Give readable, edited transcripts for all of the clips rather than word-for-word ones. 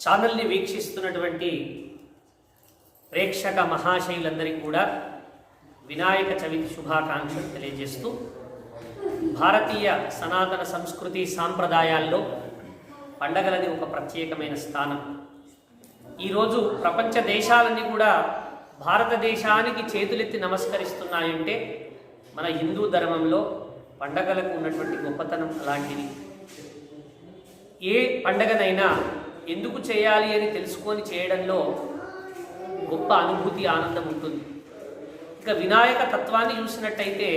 ఛానల్ని వీక్షిస్తున్నటువంటి ప్రేక్షక మహాశయులందరికీ కూడా వినాయక చవితి శుభాకాంక్షలు తెలియజేస్తూ, భారతీయ సనాతన సంస్కృతి సాంప్రదాయాల్లో పండగలది ఒక ప్రత్యేకమైన స్థానం. ఈరోజు ప్రపంచ దేశాలన్నీ కూడా భారతదేశానికి చేతులెత్తి నమస్కరిస్తున్నాయంటే మన హిందూ ధర్మంలో పండగలకు ఉన్నటువంటి గొప్పతనం అలాంటిది. ఏ పండగనైనా ఎందుకు చేయాలి అని తెలుసుకొని చేయడంలో గొప్ప అనుభూతి, ఆనందం ఉంటుంది. ఇక వినాయక తత్వాన్ని చూసినట్టయితే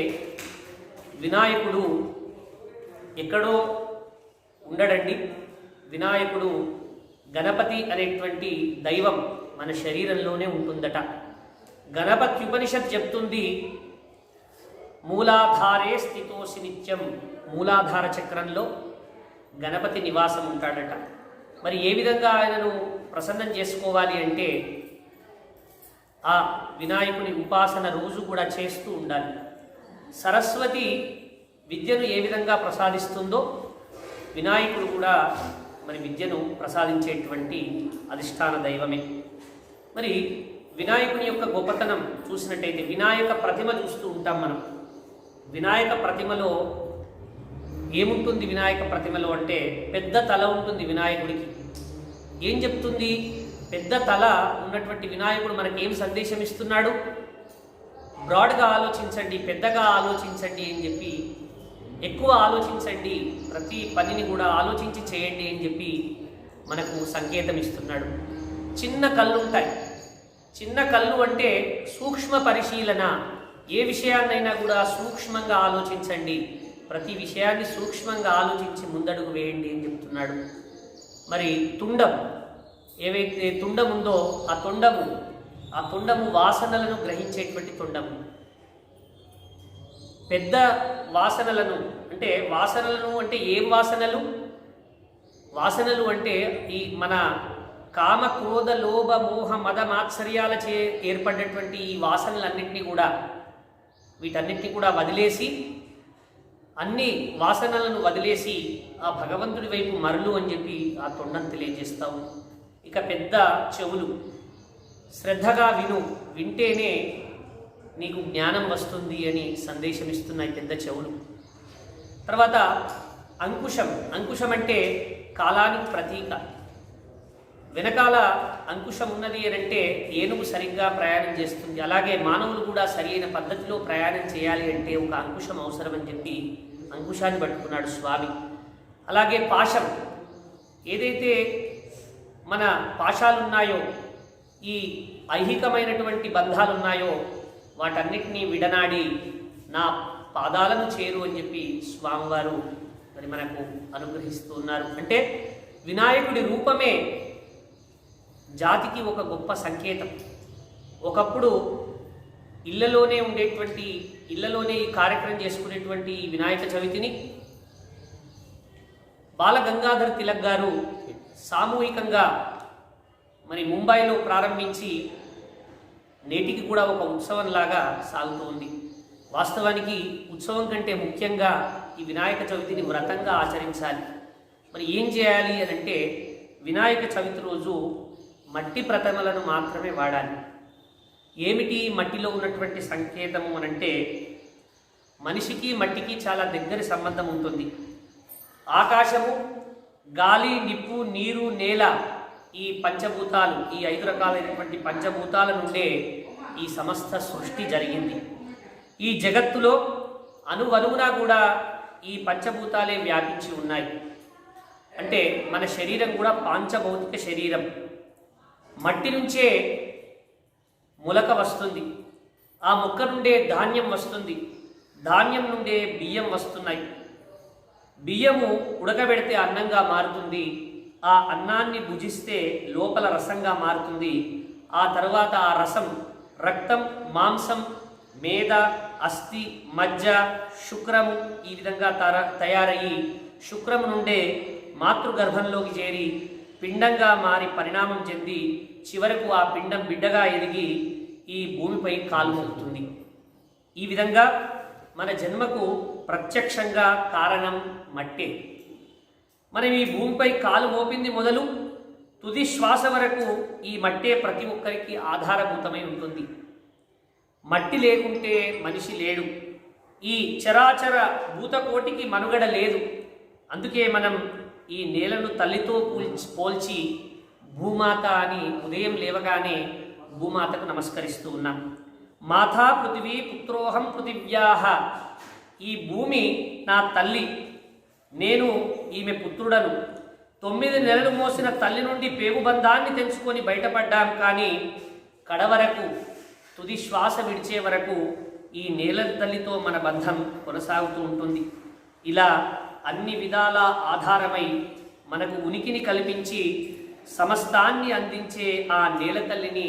వినాయకుడు ఎక్కడో ఉండడండి. వినాయకుడు గణపతి అనేటువంటి దైవం మన శరీరంలోనే ఉంటుందట. గణపతి ఉపనిషత్ చెప్తుంది, మూలాధారే స్థితోసి నిత్యం. మూలాధార చక్రంలో గణపతి నివాసం ఉంటాడట. మరి ఏ విధంగా ఆయనను ప్రసన్నం చేసుకోవాలి అంటే ఆ వినాయకుని ఉపాసన రోజు కూడా చేస్తూ ఉండాలి. సరస్వతి విద్యను ఏ విధంగా ప్రసాదిస్తుందో వినాయకుడు కూడా మరి విద్యను ప్రసాదించేటువంటి అధిష్టాన దైవమే. మరి వినాయకుని యొక్క గొప్పతనం చూసినట్టయితే వినాయక ప్రతిమ చూస్తూ ఉంటాం మనం. వినాయక ప్రతిమలో ఏముంటుంది? వినాయక ప్రతిమలో అంటే పెద్ద తల ఉంటుంది వినాయకుడికి. ఏం చెప్తుంది? పెద్ద తల ఉన్నటువంటి వినాయకుడు మనకి ఏం సందేశం ఇస్తున్నాడు? బ్రాడ్గా ఆలోచించండి, పెద్దగా ఆలోచించండి అని చెప్పి, ఎక్కువ ఆలోచించండి, ప్రతి పనిని కూడా ఆలోచించి చేయండి అని చెప్పి మనకు సంకేతం ఇస్తున్నాడు. చిన్న కళ్ళు ఉంటాయి. చిన్న కళ్ళు అంటే సూక్ష్మ పరిశీలన. ఏ విషయాన్నైనా కూడా సూక్ష్మంగా ఆలోచించండి, ప్రతి విషయాన్ని సూక్ష్మంగా ఆలోచించి ముందడుగు వేయండి అని చెప్తున్నాడు. మరి తుండం, ఏవైతే తుండం ఉందో ఆ తొండము వాసనలను గ్రహించేటువంటి తొండము. పెద్ద వాసనలను అంటే ఏం వాసనలు? వాసనలు అంటే ఈ మన కామ క్రోధ లోభ మోహ మద మాత్సర్యాలచే ఏర్పడినటువంటి ఈ వాసనలన్నింటినీ కూడా, వీటన్నిటిని కూడా వదిలేసి, అన్ని వాసనలను వదిలేసి ఆ భగవంతుడి వైపు మరలు అని చెప్పి ఆ తొండం తెలియజేస్తావు. ఇక పెద్ద చెవులు, శ్రద్ధగా వింటేనే నీకు జ్ఞానం వస్తుంది అని సందేశం ఇస్తున్నాయి పెద్ద చెవులు. తర్వాత అంకుశం అంటే కాలానికి ప్రతీక. వెనకాల అంకుశం ఉన్నది అని అంటే ఏనుగు సరిగ్గా ప్రయాణం చేస్తుంది. అలాగే మానవులు కూడా సరైన పద్ధతిలో ప్రయాణం చేయాలి అంటే ఒక అంకుశం అవసరం అని చెప్పి అంకుశాన్ని పట్టుకున్నాడు స్వామి. అలాగే పాశం, ఏదైతే మన పాశాలు ఉన్నాయో, ఈ ఐహికమైనటువంటి బంధాలు ఉన్నాయో వాటన్నిటినీ విడనాడి నా పాదాలను చేరు అని చెప్పి స్వామివారు మరి మనకు అనుగ్రహిస్తూ ఉన్నారు. అంటే వినాయకుడి రూపమే జాతికి ఒక గొప్ప సంకేతం. ఒకప్పుడు ఇళ్లలోనే ఈ కార్యక్రమం చేసుకునేటువంటి వినాయక చవితిని బాల గంగాధర్ తిలక్ గారు సామూహికంగా మరి ముంబైలో ప్రారంభించి నేటికి కూడా ఒక ఉత్సవంలాగా సాగుతూ ఉంది. వాస్తవానికి ఉత్సవం కంటే ముఖ్యంగా ఈ వినాయక చవితిని వ్రతంగా ఆచరించాలి. మరి ఏం చేయాలి అని అంటే వినాయక చవితి రోజు మట్టి ప్రతిమలను మాత్రమే వాడాలి. ఏమిటి మట్టిలో ఉన్నటువంటి సంకేతము అనంటే, మనిషికి మట్టికి చాలా దగ్గర సంబంధం ఉంటుంది. ఆకాశము, గాలి, నిప్పు, నీరు, నేల, ఈ పంచభూతాలు, ఈ 5 రకాలైనటువంటి పంచభూతాల నుండే ఈ సమస్త సృష్టి జరిగింది. ఈ జగత్తులో అణువణువునా కూడా ఈ పంచభూతాలే వ్యాపించి ఉన్నాయి. అంటే మన శరీరం కూడా పాంచభౌతిక శరీరం. మట్టి నుంచే మొలక వస్తుంది, ఆ మొక్క నుండే ధాన్యం వస్తుంది, ధాన్యం నుండే బియ్యం వస్తున్నాయి. బియ్యము ఉడకబెడితే అన్నంగా మారుతుంది, ఆ అన్నాన్ని భుజిస్తే లోపల రసంగా మారుతుంది. ఆ తర్వాత ఆ రసం రక్తం, మాంసం, మేద, అస్థి, మజ్జ, శుక్రము ఈ విధంగా తయారయ్యి శుక్రము నుండే మాతృగర్భంలోకి చేరి పిండంగా మారి పరిణామం చెంది చివరకు ఆ పిండం బిడ్డగా ఎదిగి ఈ భూమిపై కాలు మోపుతుంది. ఈ విధంగా మన జన్మకు ప్రత్యక్షంగా కారణం మట్టే. మనం ఈ భూమిపై కాలు మోపింది మొదలు తుది శ్వాస వరకు ఈ మట్టే ప్రతి ఒక్కరికి ఆధారభూతమై ఉంటుంది. మట్టి లేకుంటే మనిషి లేడు. ఈ చరాచర భూతకోటికి మనుగడ లేదు. అందుకే మనం ఈ నేలను తల్లితో పోల్చి భూమాత అని ఉదయం లేవగానే భూమాతకు నమస్కరిస్తూ ఉన్నాం. మాతా పృథివీ పుత్రోహం పృథివ్యాహ, ఈ భూమి నా తల్లి, నేను ఈమె పుత్రుడను. 9 నెలలు మోసిన తల్లి నుండి పేగుబంధాన్ని తెంచుకొని బయటపడ్డాం. కానీ కడవరకు తుది శ్వాస విడిచే వరకు ఈ నేల తల్లితో మన బంధం కొనసాగుతూ ఉంటుంది. ఇలా అన్ని విధాల ఆధారమై మనకు ఉనికిని కల్పించి సమస్తాన్ని అందించే ఆ నేల తల్లిని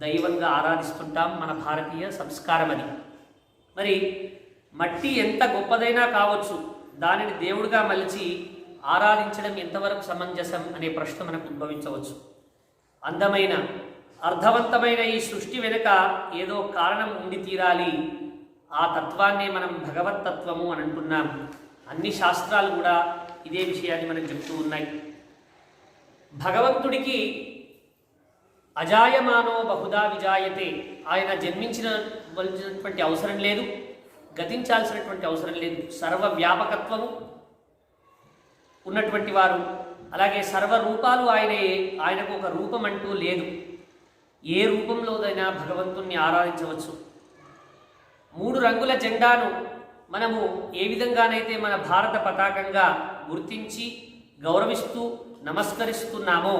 దైవంగా ఆరాధిస్తుంటాం. మన భారతీయ సంస్కారం అది. మరి మట్టి ఎంత గొప్పదైనా కావచ్చు, దానిని దేవుడిగా మలిచి ఆరాధించడం ఎంతవరకు సమంజసం అనే ప్రశ్న మనకు ఉద్భవించవచ్చు. అందమైన అర్థవంతమైన ఈ సృష్టి వెనుక ఏదో కారణం ఉండి తీరాలి. ఆ తత్వాన్నే మనం భగవత్తత్వము అని అంటున్నాం. అన్ని శాస్త్రాలు కూడా ఇదే విషయాన్ని మనకు చెప్తూ ఉన్నాయి. భగవంతుడికి అజాయమానో బహుదా విజాయతే, ఆయన జన్మించినటువంటి అవసరం లేదు, గతించాల్సినటువంటి అవసరం లేదు. సర్వవ్యాపకత్వము ఉన్నటువంటి వారు, అలాగే సర్వరూపాలు ఆయనే. ఆయనకు ఒక రూపం అంటూ లేదు. ఏ రూపంలోదైనా భగవంతుణ్ణి ఆరాధించవచ్చు. 3 రంగుల జెండాను మనము ఏ విధంగానైతే మన భారత పతాకంగా గుర్తించి గౌరవిస్తూ నమస్కరిస్తున్నామో,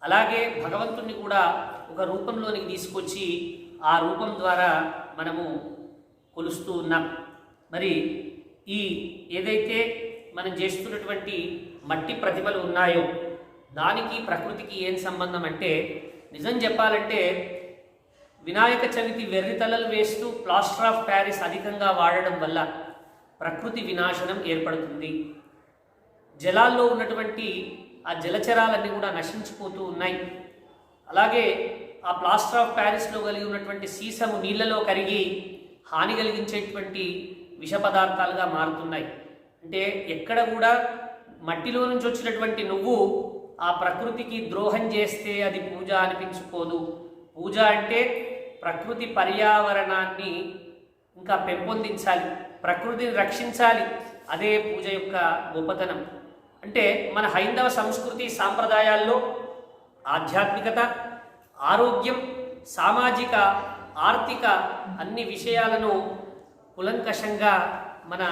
అలాగే భగవంతుణ్ణి కూడా ఒక రూపంలోనికి తీసుకొచ్చి ఆ రూపం ద్వారా మనము కొలుస్తూ ఉన్నాం. మరి ఈ ఏదైతే మనం చేస్తున్నటువంటి మట్టి ప్రతిమలు ఉన్నాయో దానికి ప్రకృతికి ఏం సంబంధం అంటే, నిజం చెప్పాలంటే వినాయక చవితి వెర్రితలలు వేస్తూ ప్లాస్టర్ ఆఫ్ ప్యారిస్ అధికంగా వాడడం వల్ల ప్రకృతి వినాశనం ఏర్పడుతుంది. జలాల్లో ఉన్నటువంటి ఆ జలచరాలన్నీ కూడా నశించిపోతూ ఉన్నాయి. అలాగే ఆ ప్లాస్టర్ ఆఫ్ ప్యారిస్లో కలిగి ఉన్నటువంటి సీసము నీళ్ళలో కరిగి హాని కలిగించేటువంటి విష పదార్థాలుగా మారుతున్నాయి. అంటే ఎక్కడ కూడా మట్టిలో నుంచి వచ్చినటువంటి నువ్వు ఆ ప్రకృతికి ద్రోహం చేస్తే అది పూజ అనిపించుకోదు. పూజ అంటే ప్రకృతి పర్యావరణాన్ని ఇంకా పెంపొందించాలి, ప్రకృతిని రక్షించాలి. అదే పూజ యొక్క గొప్పతనం. అంటే మన హైందవ సంస్కృతి సాంప్రదాయాల్లో ఆధ్యాత్మికత, ఆరోగ్యం, సామాజిక, ఆర్థిక అన్ని విషయాలను కులంకషంగా మన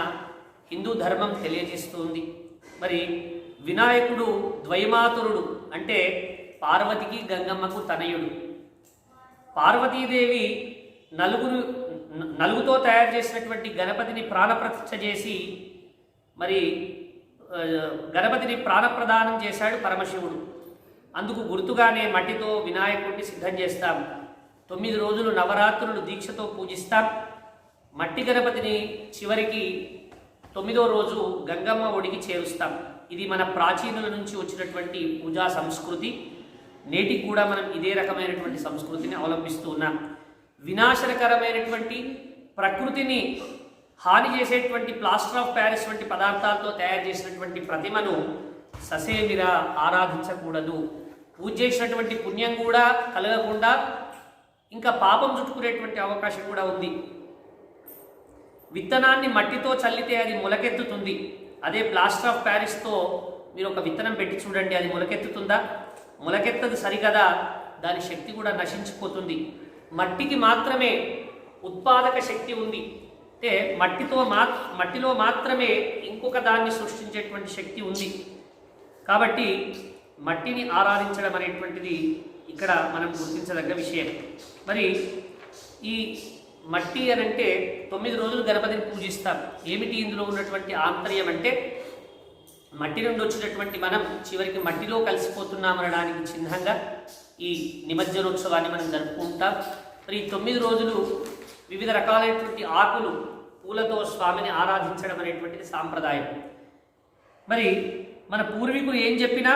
హిందూ ధర్మం తెలియజేస్తుంది. మరి వినాయకుడు ద్వైమాతురుడు, అంటే పార్వతికి గంగమ్మకు తనయుడు. పార్వతీదేవి నలుగుతో తయారు చేసినటువంటి గణపతిని ప్రాణప్రతిష్ఠ చేసి మరి గణపతిని ప్రాణప్రదానం చేశాడు పరమశివుడు. అందుకు గుర్తుగానే మట్టితో వినాయకుడిని సిద్ధం చేస్తాం. 9 రోజులు నవరాత్రులు దీక్షతో పూజిస్తాం. మట్టి గణపతిని చివరికి 9వ రోజు గంగమ్మ ఒడికి చేరుస్తాం. ఇది మన ప్రాచీనుల నుంచి వచ్చినటువంటి పూజా సంస్కృతి. నేటికి కూడా మనం ఇదే రకమైనటువంటి సంస్కృతిని అవలంబిస్తూ ఉన్నాం. వినాశనకరమైనటువంటి ప్రకృతిని హాని చేసేటువంటి ప్లాస్టర్ ఆఫ్ ప్యారిస్ వంటి పదార్థాలతో తయారు చేసినటువంటి ప్రతిమను ససేమిరా ఆరాధించకూడదు. పూజ చేసినటువంటి పుణ్యం కూడా కలగకుండా ఇంకా పాపం చుట్టుకునేటువంటి అవకాశం కూడా ఉంది. విత్తనాన్ని మట్టితో చల్లితే అది మొలకెత్తుతుంది. అదే ప్లాస్టర్ ఆఫ్ ప్యారిస్తో మీరు ఒక విత్తనం పెట్టి చూడండి, అది మొలకెత్తుతుందా? మొలకెత్తదు సరికదా, దాని శక్తి కూడా నశించిపోతుంది. మట్టికి మాత్రమే ఉత్పాదక శక్తి ఉంది. అంటే మట్టిలో మాత్రమే ఇంకొక దాన్ని సృష్టించేటువంటి శక్తి ఉంది. కాబట్టి మట్టిని ఆరాధించడం అనేటువంటిది ఇక్కడ మనం గుర్తించదగ్గ విషయం. మరి ఈ మట్టి అనంటే 9 రోజులు గణపతిని పూజిస్తాం. ఏమిటి ఇందులో ఉన్నటువంటి ఆంతర్యం అంటే, మట్టి నుండి వచ్చినటువంటి మనం చివరికి మట్టిలో కలిసిపోతున్నామనడానికి చిహ్నంగా ఈ నిమజ్జనోత్సవాన్ని మనం జరుపుకుంటాం. మరి 9 రోజులు వివిధ రకాలైనటువంటి ఆకులు, పూలతో స్వామిని ఆరాధించడం అనేటువంటిది సాంప్రదాయం. మరి మన పూర్వీకులు ఏం చెప్పినా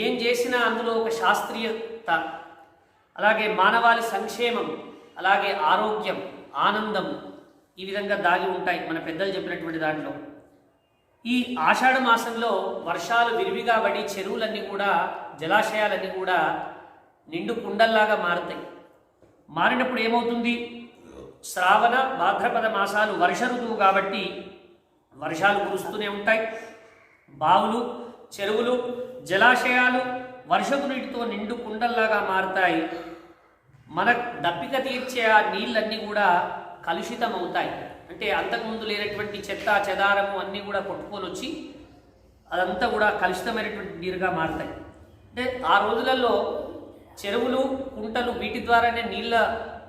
ఏం చేసినా అందులో ఒక శాస్త్రీయత, అలాగే మానవాళి సంక్షేమం, అలాగే ఆరోగ్యం, ఆనందం ఈ విధంగా దాగి ఉంటాయి మన పెద్దలు చెప్పినటువంటి దాంట్లో. ఈ ఆషాఢ మాసంలో వర్షాలు విరివిగా పడి చెరువులన్నీ కూడా, జలాశయాలన్నీ కూడా నిండు కుండల్లాగా మారుతాయి. మారినప్పుడు ఏమవుతుంది? శ్రావణ భాద్రపద మాసాలు వర్ష ఋతువు కాబట్టి వర్షాలు కురుస్తూనే ఉంటాయి. బావులు, చెరువులు, జలాశయాలు వర్షపు నీటితో నిండు కుండల్లాగా మారుతాయి. మన దప్పిక తీర్చే ఆ నీళ్ళన్నీ కూడా కలుషితం అవుతాయి. అంటే అంతకుముందు లేనటువంటి చెత్త చెదారము అన్నీ కూడా కొట్టుకొని వచ్చి అదంతా కూడా కలుషితమైనటువంటి నీరుగా మారుతాయి. అంటే ఆ రోజులలో చెరువులు, కుంటలు వీటి ద్వారానే నీళ్ళ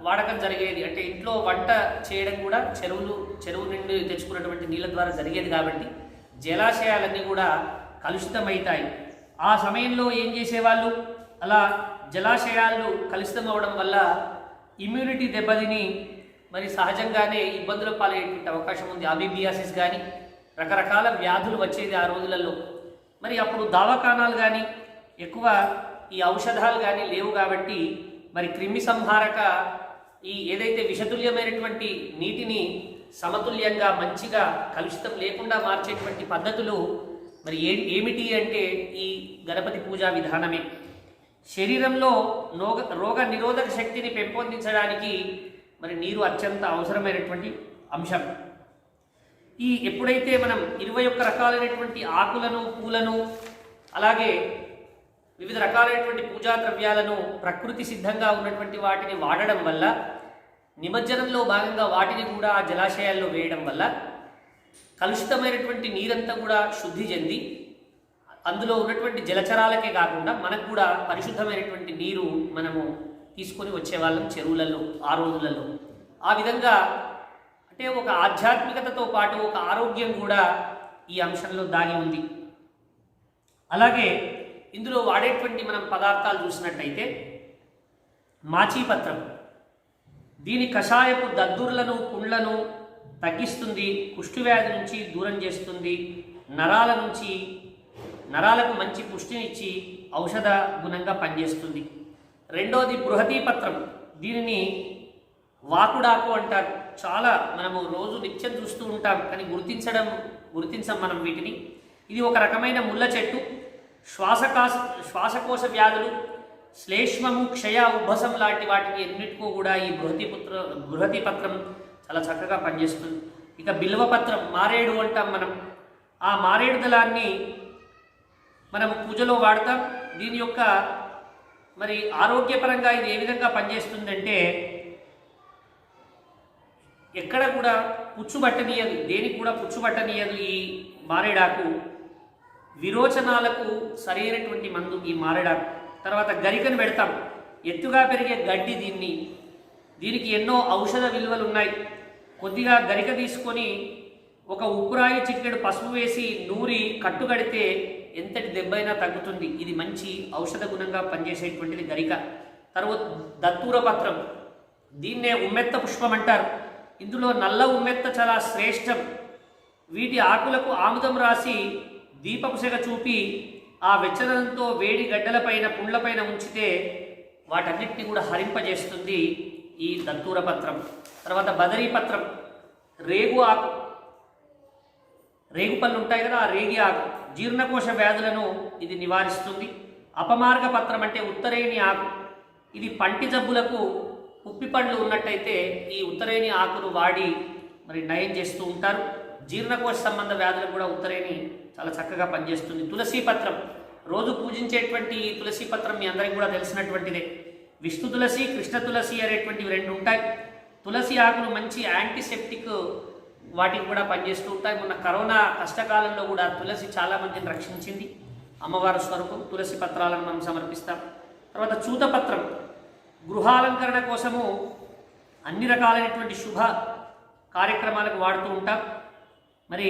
వాడకం జరిగేది. అంటే ఇంట్లో వంట చేయడం కూడా చెరువు నుండి తెచ్చుకున్నటువంటి నీళ్ళ ద్వారా జరిగేది కాబట్టి జలాశయాలన్నీ కూడా కలుషితమవుతాయి. ఆ సమయంలో ఏం చేసేవాళ్ళు? అలా జలాశయాలు కలుషితం అవడం వల్ల ఇమ్యూనిటీ దెబ్బతిని మరి సహజంగానే ఇబ్బందులు పాలయ్యేటువంటి అవకాశం ఉంది. అమీబియాసిస్ కానీ రకరకాల వ్యాధులు వచ్చేది ఆ రోజులలో. మరి అప్పుడు దవాఖానాలు కానీ ఎక్కువ ఈ ఔషధాలు కానీ లేవు కాబట్టి మరి క్రిమి సంహారక ఈ ఏదైతే విషతుల్యమైనటువంటి నీటిని సమతుల్యంగా మంచిగా కలుషితం లేకుండా మార్చేటువంటి పద్ధతులు మరి ఏమిటి అంటే ఈ గణపతి పూజా విధానమే. శరీరంలో రోగ నిరోధక శక్తిని పెంపొందించడానికి మరి నీరు అత్యంత అవసరమైనటువంటి అంశం. ఎప్పుడైతే మనం 21 రకాలైనటువంటి ఆకులను, పూలను, అలాగే వివిధ రకాలైనటువంటి పూజా ద్రవ్యాలను ప్రకృతి సిద్ధంగా ఉన్నటువంటి వాటిని వాడడం వల్ల, నిమజ్జనంలో భాగంగా వాటిని కూడా ఆ జలాశయాల్లో వేయడం వల్ల కలుషితమైనటువంటి నీరంతా కూడా శుద్ధి చెంది అందులో ఉన్నటువంటి జలచరాలకే కాకుండా మనకు కూడా పరిశుద్ధమైనటువంటి నీరు మనము తీసుకొని వచ్చేవాళ్ళం చెరువులలో ఆ రోజులలో. ఆ విధంగా అంటే ఒక ఆధ్యాత్మికతతో పాటు ఒక ఆరోగ్యం కూడా ఈ అంశంలో దాగి ఉంది. అలాగే ఇందులో వాడేటువంటి మనం పదార్థాలు చూసినట్టయితే మాచీపత్రం, దీని కషాయపు దద్దుర్లను, పుండ్లను తగ్గిస్తుంది, కుష్ఠవ్యాధి నుంచి దూరం చేస్తుంది, నరాలకు మంచి పుష్టినిచ్చి ఔషధ గుణంగా పనిచేస్తుంది. రెండోది బృహతీపత్రం, దీనిని వాకుడాకు అంటారు. చాలా మనము రోజు నిత్యం చూస్తూ ఉంటాం, కానీ గుర్తించం మనం వీటిని. ఇది ఒక రకమైన ముళ్ళ చెట్టు. శ్వాసకోశ వ్యాధులు, శ్లేష్మము, క్షయ, ఉబ్బసం లాంటి వాటికి ఎన్నిటికో కూడా ఈ బృహతీపత్రం చాలా చక్కగా పనిచేస్తుంది. ఇక బిల్వపత్రం, మారేడు అంటాం మనం. ఆ మారేడు దళాన్ని మనం పూజలో వాడతాం. దీని యొక్క మరి ఆరోగ్యపరంగా ఇది ఏ విధంగా పనిచేస్తుందంటే ఎక్కడ కూడా పుచ్చుబట్టనీయదు, దేనికి కూడా పుచ్చుబట్టనీయదు. ఈ మారేడాకు విరోచనాలకు సరైనటువంటి మందు ఈ మారేడాకు. తర్వాత గరికను పెడతాం, ఎత్తుగా పెరిగే గడ్డి. దీనికి ఎన్నో ఔషధ విలువలు ఉన్నాయి. కొద్దిగా గరిక తీసుకొని ఒక ఉప్పురాయి చిటికెడు పసుపు వేసి నూరి కట్టుగడితే ఎంతటి దెబ్బైనా తగ్గుతుంది. ఇది మంచి ఔషధ గుణంగా పనిచేసేటువంటిది గరిక. తర్వాత దత్తూర పత్రం, దీన్నే ఉమ్మెత్త పుష్పం అంటారు. ఇందులో నల్ల ఉమ్మెత్త చాలా శ్రేష్టం. వీటి ఆకులకు ఆముదం రాసి దీపపు సెగ చూపి ఆ వెచ్చదనంతో వేడి గడ్డలపైన, పుండ్లపైన ఉంచితే వాటన్నిటిని కూడా హరింపజేస్తుంది ఈ దత్తూర పత్రం. తర్వాత బదరీ పత్రం, రేగు ఆకు, రేగు పళ్ళు ఉంటాయి కదా, ఆ రేగి ఆకు జీర్ణకోశ వ్యాధులను ఇది నివారిస్తుంది. అపమార్గ పత్రం అంటే ఉత్తరేణి ఆకు, ఇది పంటి జబ్బులకు ఉప్పి పండ్లు ఉన్నట్టయితే ఈ ఉత్తరేణి ఆకును వాడి మరి నయం చేస్తూ ఉంటారు. జీర్ణకోశ సంబంధ వ్యాధులకు కూడా ఉత్తరేణి చాలా చక్కగా పనిచేస్తుంది. తులసి పత్రం, రోజు పూజించేటువంటి తులసి పత్రం మీ అందరికీ కూడా తెలిసినటువంటిదే. విష్ణు తులసి, కృష్ణ తులసి అనేటువంటివి రెండు ఉంటాయి. తులసి ఆకులు మంచి యాంటీసెప్టిక్ వాటికి కూడా పనిచేస్తూ ఉంటాయి. మొన్న కరోనా కష్టకాలంలో కూడా తులసి చాలామందిని రక్షించింది. అమ్మవారి స్వరూపం తులసి పత్రాలను మనం సమర్పిస్తాం. తర్వాత చూతపత్రం, గృహాలంకరణ కోసము అన్ని రకాలైనటువంటి శుభ కార్యక్రమాలకు వాడుతూ ఉంటాం. మరి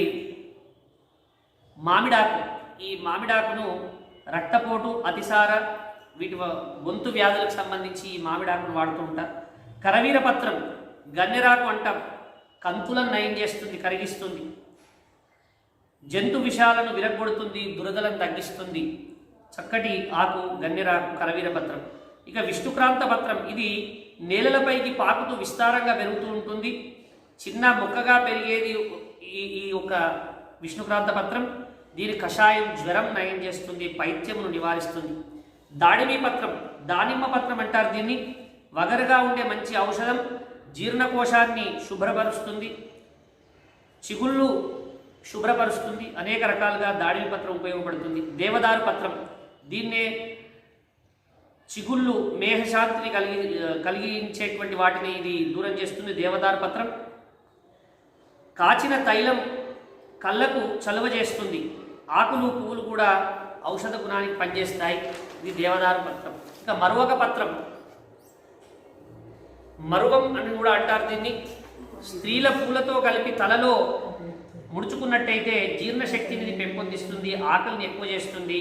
మామిడాకు, ఈ మామిడాకును రక్తపోటు, అతిసార, వీటి గొంతు వ్యాధులకు సంబంధించి ఈ మామిడాకును వాడుతూ ఉంటారు. కరవీరపత్రం, గన్నెరాకు అంటాం, కంతులను నయం చేస్తుంది, కరిగిస్తుంది, జంతు విషాలను విరగొడుతుంది, దురదలను తగ్గిస్తుంది. చక్కటి ఆకు గన్నెరాకు, కరవీరపత్రం. ఇక విష్ణుక్రాంత పత్రం, ఇది నేలలపైకి పాకుతూ విస్తారంగా పెరుగుతూ ఉంటుంది. చిన్న మొక్కగా పెరిగేది ఈ ఒక విష్ణుక్రాంత పత్రం, దీని కషాయం జ్వరం నయం చేస్తుంది, పైత్యమును నివారిస్తుంది. దాడిమి పత్రం, దానిమ్మ పత్రం అంటారు దీన్ని, వగరుగా ఉండే మంచి ఔషధం, జీర్ణకోశాన్ని శుభ్రపరుస్తుంది, చిగుళ్ళు శుభ్రపరుస్తుంది, అనేక రకాలుగా దాడిమి పత్రం ఉపయోగపడుతుంది. దేవదారు పత్రం, దీన్నే చిగుళ్ళు మేహశాంతిని కలిగించేటువంటి వాటిని ఇది దూరం చేస్తుంది. దేవదారు పత్రం. కాచిన తైలం కళ్ళకు చలువ చేస్తుంది, ఆకులు పువ్వులు కూడా ఔషధ గుణానికి పనిచేస్తాయి. ఇది దేవదారు పత్రం. ఇంకా మరువక పత్రం, మరువం అని కూడా అంటారు దీన్ని. స్త్రీల పూలతో కలిపి తలలో ముడుచుకున్నట్టయితే జీర్ణశక్తిని పెంపొందిస్తుంది, ఆకలిని ఎక్కువ చేస్తుంది,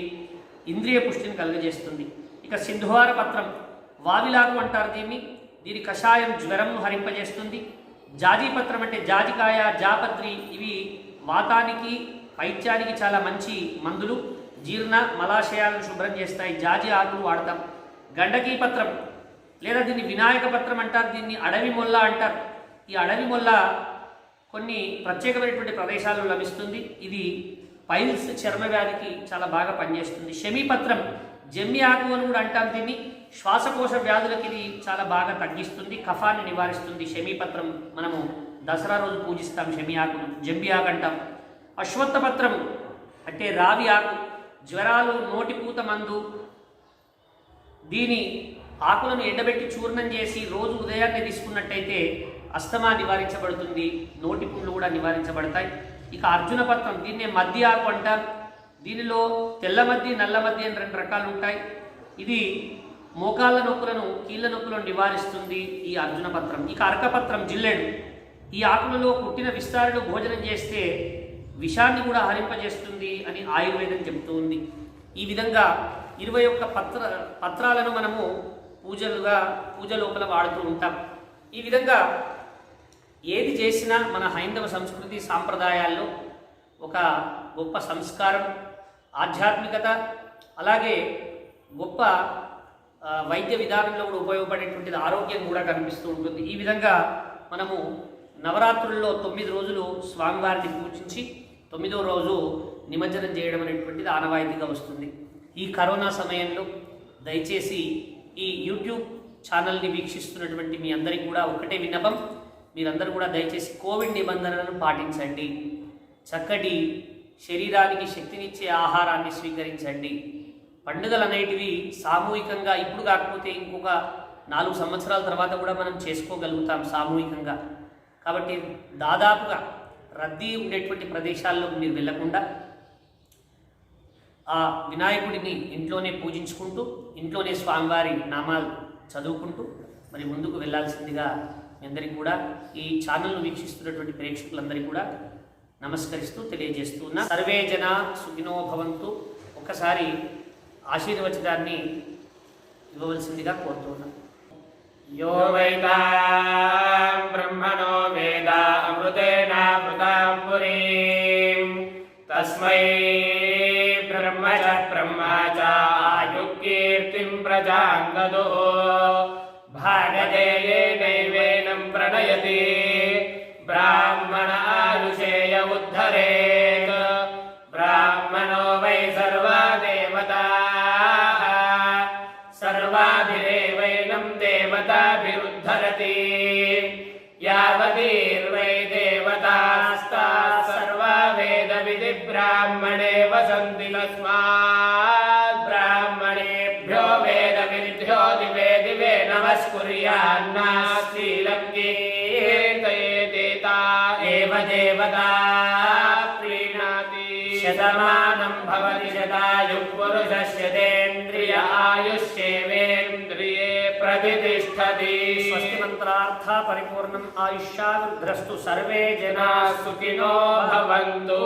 ఇంద్రియ పుష్టిని కలుగజేస్తుంది. ఇక సింధువార పత్రం, వావిలాకు అంటారు దీన్ని, దీని కషాయం జ్వరంను హరింపజేస్తుంది. జాజీ పత్రం అంటే జాజికాయ, జాపత్రి, ఇవి వాతానికి పైత్యానికి చాలా మంచి మందులు, జీర్ణ మలాశయాలను శుభ్రం చేస్తాయి. జాజి ఆకులు వాడతాం. గండకీ పత్రం లేదా దీన్ని వినాయక పత్రం అంటారు, దీన్ని అడవి మొల్ల అంటారు. ఈ అడవి మొల్ల కొన్ని ప్రత్యేకమైనటువంటి ప్రదేశాల్లో లభిస్తుంది. ఇది పైల్స్ చర్మ వ్యాధికి చాలా బాగా పనిచేస్తుంది. శమీపత్రం, జమ్మి ఆకు అని కూడా అంటాం దీన్ని, శ్వాసకోశ వ్యాధులకి ఇది చాలా బాగా తగ్గిస్తుంది, కఫాన్ని నివారిస్తుంది. శమీపత్రం మనము దసరా రోజు పూజిస్తాం. షమి ఆకును జంబి ఆకు అంటాం. అశ్వత్థ పత్రం అంటే రావి ఆకు, జ్వరాలు, నోటిపూత మందు. దీని ఆకులను ఎండబెట్టి చూర్ణం చేసి రోజు ఉదయాన్నే తీసుకున్నట్టయితే అస్తమా నివారించబడుతుంది, నోటి పుండ్లు కూడా నివారించబడతాయి. ఇక అర్జున పత్రం, దీన్నే మద్ది ఆకు అంటారు. దీనిలో తెల్ల మద్ది, నల్ల మద్ది అని 2 రకాలు ఉంటాయి. ఇది మోకాళ్ళ నొప్పులను, కీళ్ళ నొప్పులను నివారిస్తుంది ఈ అర్జున పత్రం. ఇక అర్కపత్రం, జిల్లెడు. ఈ ఆకులలో పుట్టిన విస్తారులు భోజనం చేస్తే విషాన్ని కూడా హరింపజేస్తుంది అని ఆయుర్వేదం చెబుతూ ఉంది. ఈ విధంగా 21 పత్రాలను మనము పూజ లోపల వాడుతూ ఉంటాం. ఈ విధంగా ఏది చేసినా మన హైందవ సంస్కృతి సాంప్రదాయాల్లో ఒక గొప్ప సంస్కారం, ఆధ్యాత్మికత, అలాగే గొప్ప వైద్య విధానంలో కూడా ఉపయోగపడేటువంటిది ఆరోగ్యం కూడా కనిపిస్తూ ఉంటుంది. ఈ విధంగా మనము నవరాత్రుల్లో 9 రోజులు స్వామివారిని పూజించి 9వ రోజు నిమజ్జనం చేయడం అనేటువంటిది ఆనవాయితీగా వస్తుంది. ఈ కరోనా సమయంలో దయచేసి ఈ యూట్యూబ్ ఛానల్ని వీక్షిస్తున్నటువంటి మీ అందరికీ కూడా ఒకటే విన్నపం, మీరందరూ కూడా దయచేసి కోవిడ్ నిబంధనలను పాటించండి, చక్కటి శరీరానికి శక్తినిచ్చే ఆహారాన్ని స్వీకరించండి. పండుగలు అనేటివి సామూహికంగా ఇప్పుడు కాకపోతే ఇంకొక 4 సంవత్సరాల తర్వాత కూడా మనం చేసుకోగలుగుతాం సామూహికంగా. కాబట్టి దాదాపుగా రద్దీ ఉండేటువంటి ప్రదేశాల్లో మీరు వెళ్లకుండా ఆ వినాయకుడిని ఇంట్లోనే పూజించుకుంటూ, ఇంట్లోనే స్వామివారి నామాలు చదువుకుంటూ మరి ముందుకు వెళ్ళాల్సిందిగా మీ అందరికీ కూడా, ఈ ఛానల్ను వీక్షిస్తున్నటువంటి ప్రేక్షకులందరికీ కూడా నమస్కరిస్తూ తెలియజేస్తూ ఉన్నా. సర్వే జన సుఖినో భవంతు. ఒక్కసారి ఆశీర్వచనాన్ని ఇవ్వవలసిందిగా కోరుతున్నాను. यो वैतां ब्रह्मणो वेद अमृतेन अमृतां पुरीं तस्मै ब्रह्म च आयुकीर्तिं प्रजां ददुः भागधेयेनैवेनं प्रणयति ब्राह्मण आयुषेय उद्धरेत् ब्राह्मणो वै सर्वा देवताः सर्वाभिरेवैनं देवताभिरुद्धरति यावतीर्वै देवतास्ताः सर्वा वेदविधिब्राह्मणे वसन्ति तस्मात् ब्राह्मणेभ्यो वेदविधिभ्यो दिवे दिवे नमस्कुर्यान्नास्तीलं कीर्तयेदेता एव देवता प्रीणाति शतमानं भवति शतायुः पुरुषस्य तेन्द्रिय आयुष्येवेन्द्रिये प्रतिष्ठति। स्वस्ति मंत्रार्थ परिपूर्णम् आयुष्यावृद्धस्तु सर्वे जनाः सुखिनो भवन्तु।